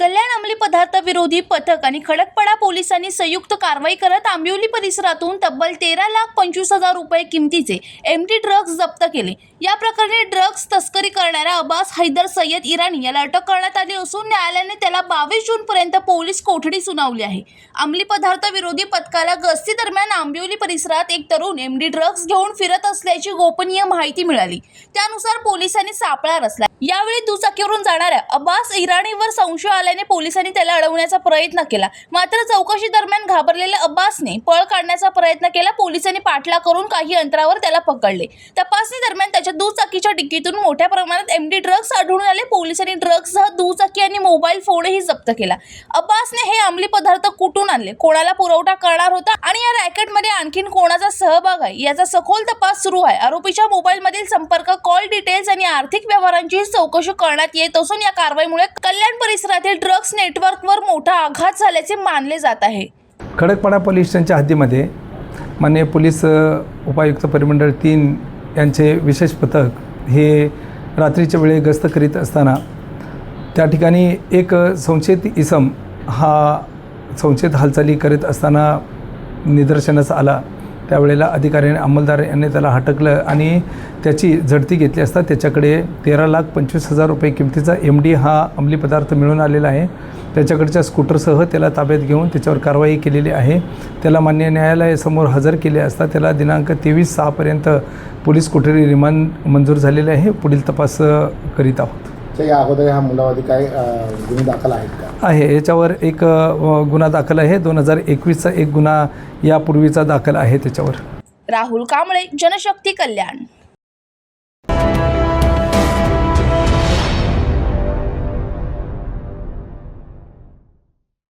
कल्याण अंमली पदार्थ विरोधी पथक आणि खडकपाडा पोलिसांनी संयुक्त कारवाई करत आंबिवली परिसरातून तब्बल 13,25,000 रुपये किमतीचे एमडी ड्रग्ज जप्त केले। या प्रकरणी ड्रग्ज तस्करी करणाऱ्या अब्बास हैदर सय्यद इराणी याला अटक करण्यात आली असून न्यायालयाने त्याला 22 जून पर्यंत पोलीस कोठडी सुनावली आहे। अंमली पदार्थ विरोधी पथकाला गस्ती दरम्यान आंबिवली परिसरात एक तरुण एमडी ड्रग्ज घेऊन फिरत असल्याची गोपनीय माहिती मिळाली। त्यानुसार पोलिसांनी सापळा रचला। यावेळी दुचाकीवरून जाणाऱ्या अब्बास इराणीवर संशय आल्याने पोलिसांनी त्याला अडवण्याचा प्रयत्न केला, मात्र चौकशी दरम्यान घाबरलेल्या अब्बासने पळ काढण्याचा प्रयत्न केला। पोलिसांनी पाठलाग करून काही अंतरावर त्याला पकडले। तपासणी दरम्यान त्याच्या दुचाकीच्या डिक्कीतून मोठ्या प्रमाणात एमडी ड्रग्ज आढळून आले। पोलिसांनी ड्रग्जसह दुचाकी आणि मोबाईल फोनही जप्त केला। अब्बासने हे अंमली पदार्थ कुठून आणले, कोणाला पुरवठा करणार होता आणि या रॅकेटमध्ये आणखीन कोणाचा सहभाग आहे याचा सखोल तपास सुरू आहे। आरोपीच्या मोबाईलमधील संपर्क, कॉल डिटेल्स आणि आर्थिक व्यवहारांची चौकशी करण्यात येत असून या कारवाईमुळे कल्याण परिसरातील ड्रग्ज नेटवर्कवर मोठा आघात झाल्याचे मानले जात आहे। खडकपाडा पोलीस स्टेशनच्या हद्दीमध्ये माननीय पोलीस उपायुक्त परिमंडळ 3 यांचे विशेष पथक हे रात्रीच्या वेळी गस्त करीत असताना त्या ठिकाणी एक संशयित इसम हा संशयित हालचाली करीत असताना निदर्शनास आला। त्यावेळेला अधिकाऱ्याने अंमलदार यांनी त्याला हटकलं आणि त्याची झडती घेतली असता त्याच्याकडे 13,25,000 रुपये किमतीचा MD हा अंमली पदार्थ मिळून आलेला आहे। त्याच्याकडच्या स्कूटरसह त्याला ताब्यात घेऊन त्याच्यावर कारवाई केलेली आहे। त्याला मान्य न्यायालयासमोर हजर केले असता त्याला दिनांक 23/6 पर्यंत पोलीस कोठडी रिमांड मंजूर झालेले आहे। पुढील तपास करीत आहोत। या अगोदर हा मुलावरती काय गुन्हे दाखल आहेत का? आहे, याच्यावर एक गुन्हा दाखल आहे। 2021चा एक गुन्हा यापूर्वीचा दाखल आहे त्याच्यावर। राहुल कांबळे, जनशक्ती कल्याण।